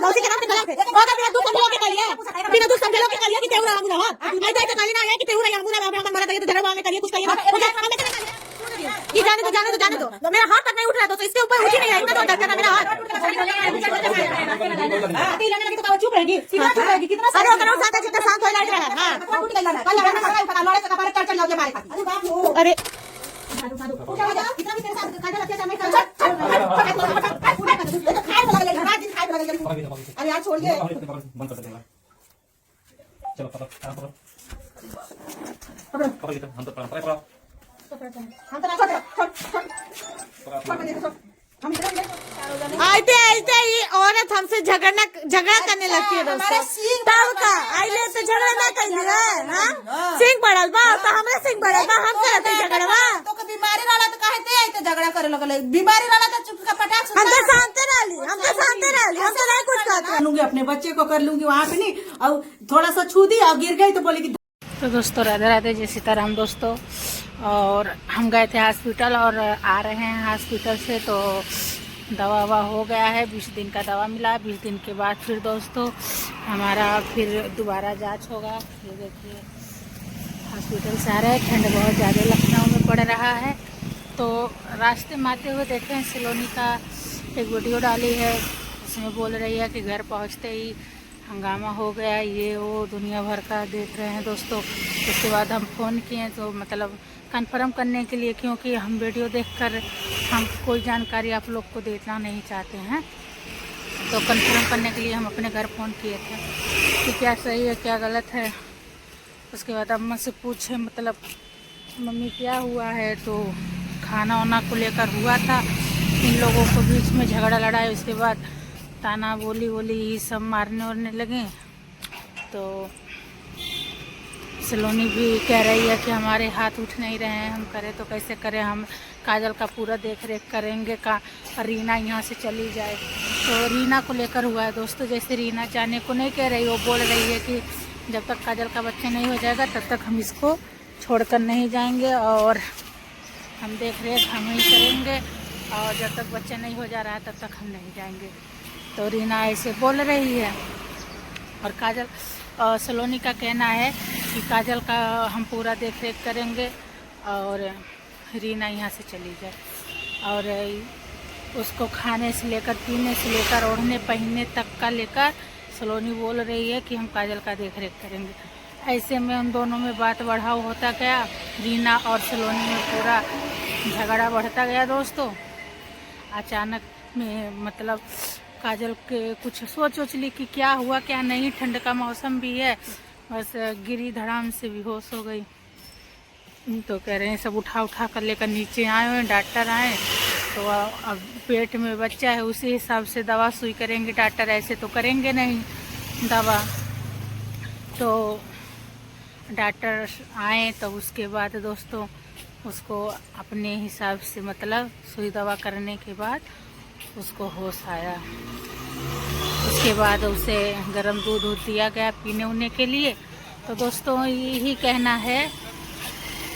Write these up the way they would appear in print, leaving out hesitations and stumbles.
मौसी के नाम पे कलंक है ओका बिना दुख समझलो के कलिए बिना दुख समझलो के कलिए कि तेउरा हमू रहा आई जाए तो काली ना आया कि तेउरा हमू ना हम मरा तो झगड़ा में करिए कुछ करिए ये जाने दो मेरा हाथ तक नहीं उठ रहा तो इसके ऊपर उठ ही नहीं रहा इतना तो डर करना मेरा हाथ चुप रहेगी कितना करो साथ जितना शांत हो रहा है हां अरे अरे यार छोड़िए चलो पकड़ हम तो पकड़ आते आते ये औरत हमसे झगड़ा करने लगती है दोस्तों तब का आइले तो झगड़ा ना कइले हां सिंह बढ़ल बा तो हमरा सिंह बढ़ल बा हम करते झगड़वा तो के बीमारी रहला तो कहते आई तो झगड़ा करे लगले बीमारी रहला तो चुप का पटाक हम तो शांत रहली हम तो नहीं कुछ कहते लूंगी अपने बच्चे को कर लूंगी वहाँ पे नहीं और थोड़ा सा छू दी और गिर गई तो बोले कि तो दोस्तों राधे राधे जय सीताराम दोस्तों। और हम गए थे हॉस्पिटल और आ रहे हैं हॉस्पिटल से तो दवा ववा हो गया है 20 दिन का दवा मिला 20 दिन के बाद फिर दोस्तों हमारा फिर दोबारा जांच होगा। ये देखिए हॉस्पिटल से आ रहे हैं ठंड बहुत ज़्यादा लखनऊ में पड़ रहा है तो रास्ते में आते हुए देखे हैं सलोनी का एक वीडियो डाली है उसमें बोल रही है कि घर पहुँचते ही हंगामा हो गया ये वो दुनिया भर का देख रहे हैं दोस्तों। उसके बाद हम फ़ोन किए तो मतलब कंफर्म करने के लिए क्योंकि हम वीडियो देखकर हम कोई जानकारी आप लोग को देना नहीं चाहते हैं तो कंफर्म करने के लिए हम अपने घर फ़ोन किए थे कि क्या सही है क्या गलत है। उसके बाद अम्मा से पूछे मतलब मम्मी क्या हुआ है तो खाना वाना को लेकर हुआ था इन लोगों को बीच में झगड़ा लड़ाई उसके बाद ताना बोली ये सब मारने वारने लगे तो सलोनी भी कह रही है कि हमारे हाथ उठ नहीं रहे हैं हम करें तो कैसे करें हम काजल का पूरा देख रेख करेंगे का रीना यहाँ से चली जाए तो रीना को लेकर हुआ है दोस्तों। जैसे रीना जाने को नहीं कह रही वो बोल रही है कि जब तक काजल का बच्चा नहीं हो जाएगा तब तक हम इसको छोड़कर नहीं जाएंगे और हम देख रेख हम ही करेंगे और जब तक बच्चा नहीं हो जा रहा है तब तक हम नहीं जाएंगे। तो रीना ऐसे बोल रही है और काजल सलोनी का कहना है कि काजल का हम पूरा देख रेख करेंगे और रीना यहाँ से चली जाए और उसको खाने से लेकर पीने से लेकर ओढ़ने पहनने तक का लेकर सलोनी बोल रही है कि हम काजल का देख रेख करेंगे। ऐसे में उन दोनों में बात बढ़ाव होता गया रीना और सलोनी में पूरा झगड़ा बढ़ता गया दोस्तों। अचानक में मतलब काजल के कुछ सोच ली कि क्या हुआ क्या नहीं ठंड का मौसम भी है बस गिरी धड़ाम से बेहोश हो गई तो कह रहे हैं सब उठा कर लेकर नीचे आए हुए डॉक्टर आए तो अब पेट में बच्चा है उसी हिसाब से दवा सुई करेंगे डॉक्टर ऐसे तो करेंगे नहीं दवा। तो डॉक्टर आए तो उसके बाद दोस्तों उसको अपने हिसाब से मतलब सुई दवा करने के बाद उसको होश आया। उसके बाद उसे गर्म दूध दिया गया पीने उने के लिए। तो दोस्तों यही कहना है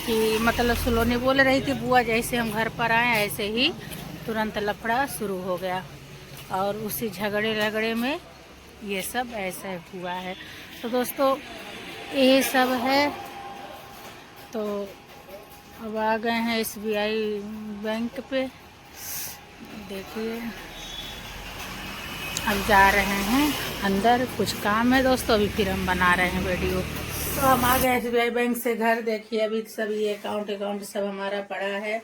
कि मतलब सलोनी बोल रही थी बुआ जैसे हम घर पर आए ऐसे ही तुरंत लफड़ा शुरू हो गया और उसी झगड़े में ये सब ऐसा हुआ है। तो दोस्तों ये सब है तो अब आ गए हैं SBI बैंक पे देखिए अब जा रहे हैं अंदर कुछ काम है दोस्तों अभी फिर हम बना रहे हैं वीडियो। तो हम आ गए SBI बैंक से घर देखिए अभी सब ये अकाउंट सब हमारा पड़ा है।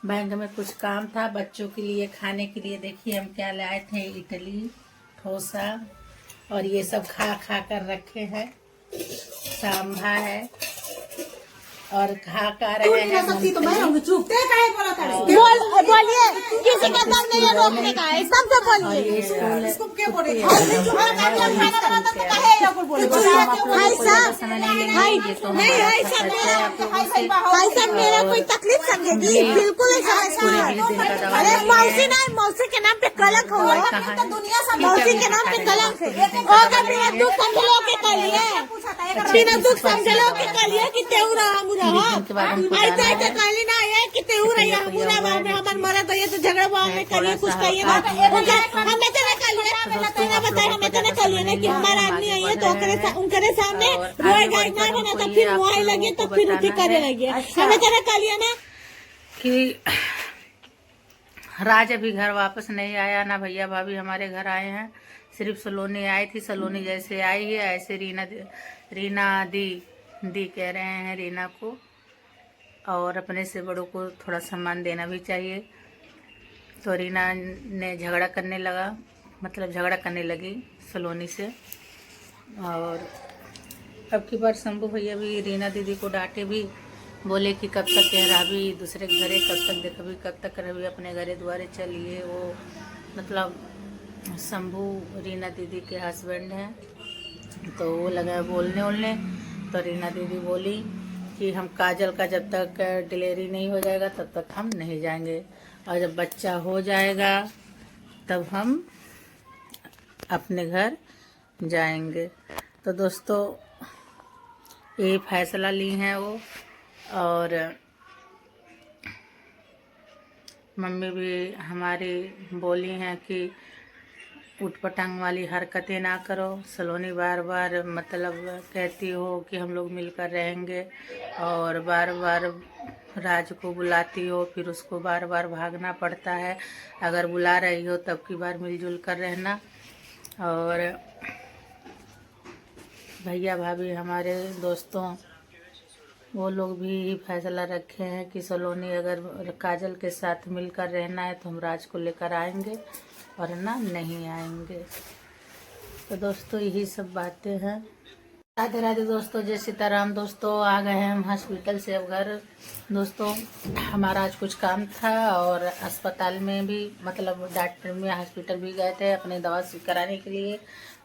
बैंक में कुछ काम था बच्चों के लिए खाने के लिए देखिए हम क्या लाए थे इडली डोसा और ये सब खा कर रखे हैं सांभा है और खा रहे हैं तो मैं चुप बोलिए किसी का दम नहीं है रोकने का है सब जो बोलिए इसको क्या बोले भाई साहब मेरा कोई तकलीफ समझेगी बिल्कुल अरे मौसी के नाम पे कलंक हुआ मौसी के नाम पे कलंक है बिना दुख समझलो के कलिए बिना दुख समझलो के कलिए कि तेउरा ऐसे कहली ना है कि तेउरा हमरा मरद है तो झगड़ा में करिए कुछ कहिए हमने तो अगर हमें तो ना कलिए ना कि हमारा आदमी आई है तो उनके सामने रोएगा ना बना तो फिर वो आए लगे तो फिर उठी करे लगे। हमें तो ना कलिए ना कि राज अभी घर वापस नहीं आया, ना भैया भाभी हमारे घर आए हैं, सिर्फ सलोनी आई थी। सलोनी जैसे आई है ऐसे रीना दी कह रहे हैं रीना को, और अपने से बड़ों को थोड़ा सम्मान देना भी चाहिए। तो रीना ने झगड़ा करने लगी सलोनी से, और अब की बार शंभू भैया भी रीना दीदी को डांटे भी, बोले कि कब तक रह भी दूसरे घरे, कब तक रही अपने घरे द्वारे चलिए। वो मतलब शंभू रीना दीदी के हस्बैंड हैं, तो वो लगा बोलने। तो रीना दीदी बोली कि हम काजल का जब तक डिलीवरी नहीं हो जाएगा तब तक हम नहीं जाएंगे, और जब बच्चा हो जाएगा तब हम अपने घर जाएंगे। तो दोस्तों ये फैसला ली हैं वो, और मम्मी भी हमारी बोली हैं कि उठपटांग वाली हरकतें ना करो। सलोनी बार बार मतलब कहती हो कि हम लोग मिलकर रहेंगे, और बार बार राज को बुलाती हो, फिर उसको बार बार भागना पड़ता है। अगर बुला रही हो तब की बार मिलजुल कर रहना। और भैया भाभी हमारे दोस्तों वो लोग भी फैसला रखे हैं कि सलोनी अगर काजल के साथ मिलकर रहना है तो हम राज को लेकर आएंगे, और ना नहीं आएंगे। तो दोस्तों यही सब बातें हैं। राधे राधे दोस्तों, जय सीताराम। दोस्तों आ गए हैं हम हॉस्पिटल से अब घर। दोस्तों हमारा आज कुछ काम था, और अस्पताल में भी मतलब डॉक्टर में हॉस्पिटल भी गए थे अपने दवा कराने के लिए।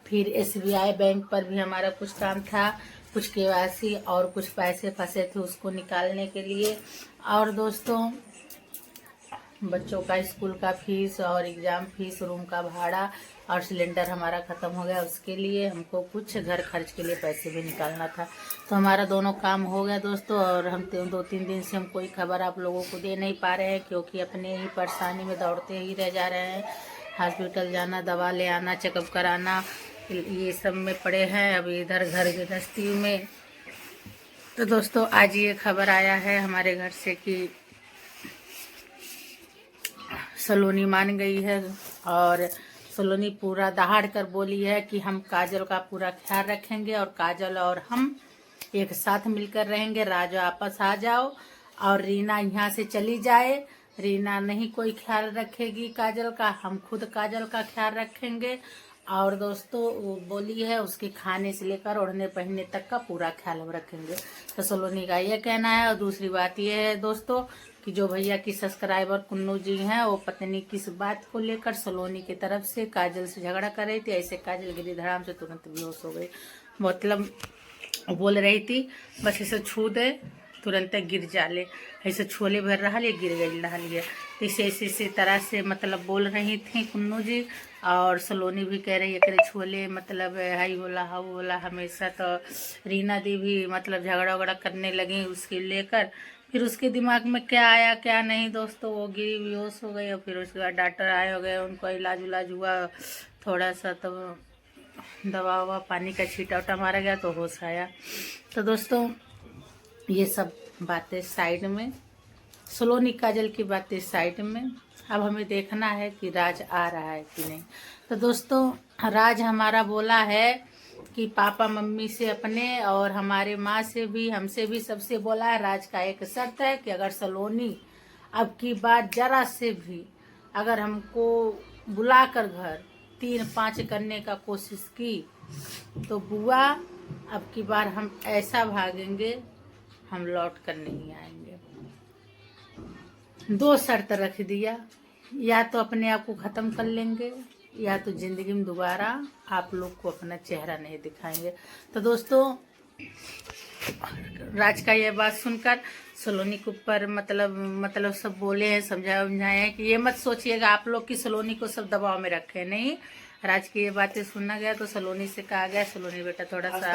फिर SBI बैंक पर भी हमारा कुछ काम था, कुछ KYC और कुछ पैसे फंसे थे उसको निकालने के लिए। और दोस्तों बच्चों का स्कूल का फीस और एग्ज़ाम फीस, रूम का भाड़ा और सिलेंडर हमारा ख़त्म हो गया, उसके लिए हमको कुछ घर खर्च के लिए पैसे भी निकालना था। तो हमारा दोनों काम हो गया दोस्तों। और हम 2-3 दिन से हम कोई खबर आप लोगों को दे नहीं पा रहे हैं, क्योंकि अपने ही परेशानी में दौड़ते ही रह जा रहे हैं। हॉस्पिटल जाना, दवा ले आना, चेकअप कराना, ये सब में पड़े हैं अभी इधर घर गृहस्थी में। तो दोस्तों आज ये खबर आया है हमारे घर से कि सलोनी मान गई है, और सलोनी पूरा दहाड़ कर बोली है कि हम काजल का पूरा ख्याल रखेंगे, और काजल और हम एक साथ मिलकर रहेंगे। राज वापस आ जाओ और रीना यहाँ से चली जाए। रीना नहीं कोई ख्याल रखेगी काजल का, हम खुद काजल का ख्याल रखेंगे। और दोस्तों वो बोली है उसके खाने से लेकर ओढ़ने पहनने तक का पूरा ख्याल हम रखेंगे। तो सलोनी का ये कहना है। और दूसरी बात ये है दोस्तों कि जो भैया की सब्सक्राइबर कुन्नू जी हैं, वो पत्नी किस बात को लेकर सलोनी की तरफ से काजल से झगड़ा कर रही थी। ऐसे काजल गिरी धड़ाम से तुरंत बेहोश हो गई। मतलब बोल रही थी बस इसे छू दे तुरंत गिर जाले, ऐसे छोले भर रहा ले गिर गई रहा लिया। इसी तरह से मतलब बोल रही थी कुन्नू जी। और सलोनी भी कह रही है कि छोले मतलब हाई होला हाउ होला हमेशा। तो रीना दी भी मतलब झगड़ा वगड़ा करने लगी उसके लेकर। फिर उसके दिमाग में क्या आया क्या नहीं दोस्तों, वो गिरी बेहोश हो गई। और फिर उसके बाद डॉक्टर आए हो गए, उनको इलाज उलाज हुआ थोड़ा सा, तब दवा ववा पानी का छींटा उटा मारा गया तो होश आया। तो दोस्तों ये सब बातें साइड में, सलोनी काजल की बातें साइड में। अब हमें देखना है कि राज आ रहा है कि नहीं। तो दोस्तों राज हमारा बोला है कि पापा मम्मी से अपने और हमारे माँ से भी, हमसे भी, सबसे बोला है। राज का एक शर्त है कि अगर सलोनी अब की बार जरा से भी अगर हमको बुलाकर घर 3-5 करने का कोशिश की तो बुआ अब की बार हम ऐसा भागेंगे, हम लौट कर नहीं आएंगे। 2 शर्त रख दिया, या तो अपने आप को ख़त्म कर लेंगे, या तो ज़िंदगी में दोबारा आप लोग को अपना चेहरा नहीं दिखाएंगे। तो दोस्तों राज का ये बात सुनकर सलोनी के ऊपर मतलब सब बोले हैं, समझाए हैं कि ये मत सोचिएगा आप लोग कि सलोनी को सब दबाव में रखे, नहीं। राज की ये बातें सुनना गया तो सलोनी से कहा गया, सलोनी बेटा थोड़ा सा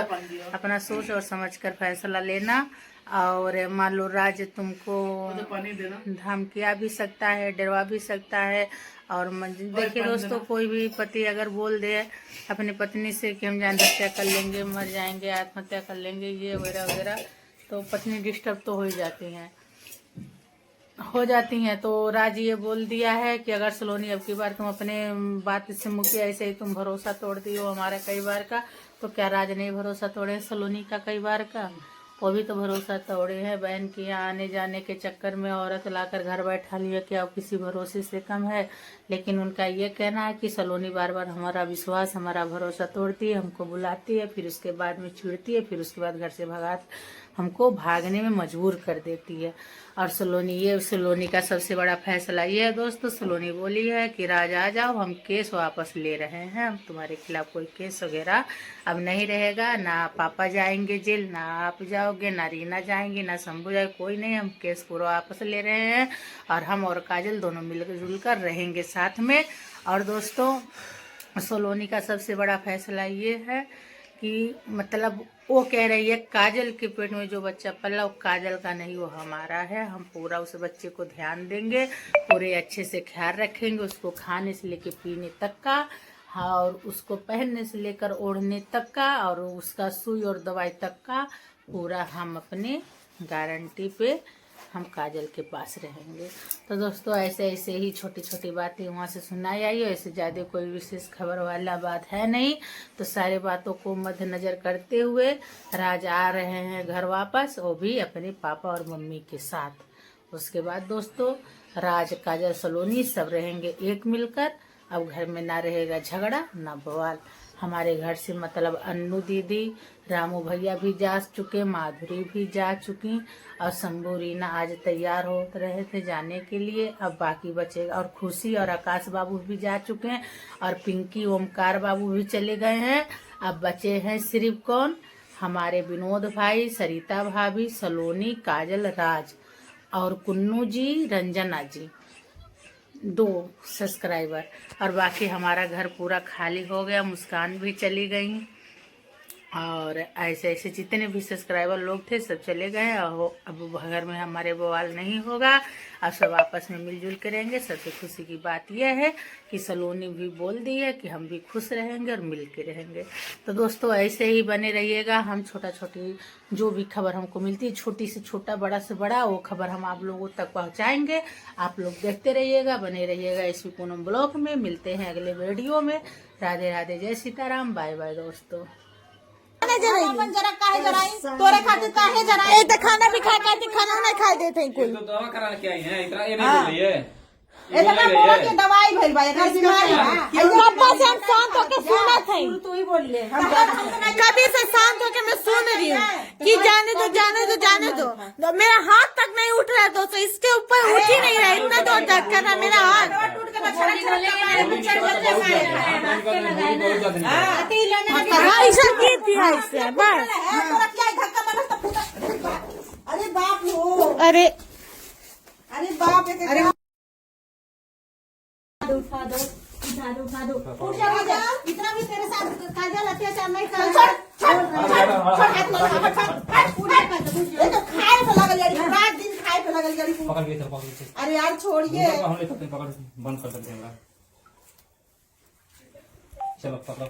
अपना सोच और समझ कर फैसला लेना। और मान लो राज तुमको धमकिया भी सकता है, डरवा भी सकता है। और देखिए दोस्तों, कोई भी पति अगर बोल दे अपनी पत्नी से कि हम जान हत्या कर लेंगे, मर जाएंगे, आत्महत्या कर लेंगे, ये वगैरह वगैरह, तो पत्नी डिस्टर्ब तो हो ही जाती हैं। तो राज ये बोल दिया है कि अगर सलोनी अब की बार तुम अपने बात से मुक्ति, ऐसे ही तुम भरोसा तोड़ दी हो हमारा कई बार का, तो क्या राज नहीं भरोसा तोड़े सलोनी का कई बार का? वो भी तो भरोसा तोड़े हैं। बहन के यहाँ आने जाने के चक्कर में औरत लाकर घर बैठा लिया कि अब किसी भरोसे से कम है। लेकिन उनका ये कहना है कि सलोनी बार बार हमारा विश्वास, हमारा भरोसा तोड़ती है, हमको बुलाती है, फिर उसके बाद में चिढ़ती है, फिर उसके बाद घर से हमको भागने में मजबूर कर देती है। और सलोनी का सबसे बड़ा फैसला ये है दोस्तों, सलोनी बोली है कि राज आ जाओ, हम केस वापस ले रहे हैं, हम तुम्हारे खिलाफ कोई केस वगैरह अब नहीं रहेगा, ना पापा जाएंगे जेल, ना आप जाओगे, ना रीना जाएंगी, ना शंभू जाएंगे, कोई नहीं, हम केस पूरा वापस ले रहे हैं और हम और काजल दोनों मिलजुल कर रहेंगे साथ में। और दोस्तों, सलोनी का सबसे बड़ा फैसला ये है कि मतलब वो कह रही है काजल के पेट में जो बच्चा पला वो काजल का नहीं, वो हमारा है, हम पूरा उस बच्चे को ध्यान देंगे, पूरे अच्छे से ख्याल रखेंगे, उसको खाने से लेकर पीने तक का, हाँ, और उसको पहनने से लेकर ओढ़ने तक का, और उसका सुई और दवाई तक का पूरा हम अपने गारंटी पे हम काजल के पास रहेंगे। तो दोस्तों, ऐसे ऐसे ही छोटी छोटी बातें वहाँ से सुनाई आई है, ऐसे ज़्यादा कोई विशेष खबर वाला बात है नहीं। तो सारे बातों को मद्देनजर करते हुए राज आ रहे हैं घर वापस, वो भी अपने पापा और मम्मी के साथ। उसके बाद दोस्तों, राज, काजल, सलोनी सब रहेंगे एक मिलकर। अब घर में ना रहेगा झगड़ा ना बवाल। हमारे घर से मतलब अन्नू दीदी, रामू भैया भी जा चुके, माधुरी भी जा चुकी, और शंभू, रीना आज तैयार हो रहे थे जाने के लिए। अब बाकी बचेगा, और खुशी और आकाश बाबू भी जा चुके हैं, और पिंकी, ओमकार बाबू भी चले गए हैं। अब बचे हैं सिर्फ कौन? हमारे विनोद भाई, सरिता भाभी, सलोनी, काजल, राज और कुन्नू जी, रंजना जी, 2 सब्सक्राइबर। और बाकी हमारा घर पूरा खाली हो गया, मुस्कान भी चली गई, और ऐसे ऐसे जितने भी सब्सक्राइबर लोग थे सब चले गए। और अब घर में हमारे बवाल नहीं होगा, अब सब आपस में मिलजुल के रहेंगे। सबसे खुशी की बात यह है कि सलोनी भी बोल दी है कि हम भी खुश रहेंगे और मिल के रहेंगे। तो दोस्तों, ऐसे ही बने रहिएगा। हम छोटी जो भी खबर हमको मिलती है, छोटी से छोटा, बड़ा से बड़ा, वो खबर हम आप लोगों तक पहुंचाएंगे। आप लोग देखते रहिएगा, बने रहिएगा इस पूनम ब्लॉग में। मिलते हैं अगले वीडियो में। राधे राधे, जय सीताराम, बाय बाय दोस्तों। जरा काहे जराई तोरे खातिर काहे जराई? ए तो खाना भी खा खाते, खाना नहीं खा देते हैं कोई। तो दवा कराने के आई हैं, इतना ये नहीं बोल रही है। ए तो बोला के दवाई भइल बा, एकर बीमारी बा। पापा से हम शांत होके सुना थे, तू ही बोल ले। कभी से शांत होके मैं सुन रही हूँ कि जाने दो जाने दो जाने दो। तो मेरा हाथ तक नहीं उठ रहा है दोस्तों, इसके ऊपर उठ ही नहीं रहा है, इतना जोर दर्द कर रहा है मेरा हाथ। ऐसा की दिया इससे बस। अरे बाप हो, अरे बाप, अरे उठा दो उठ जा, इतना भी तेरे साथ काजल अत्याचार नहीं कर। ये तो खाए पे लगल यारी, रात दिन खाए पे लगल यारी। पकड़ के चल। अरे यार छोड़िए, हम ले सकते हैं, पकड़ बंद कर सकते हैं। चलो पकड़।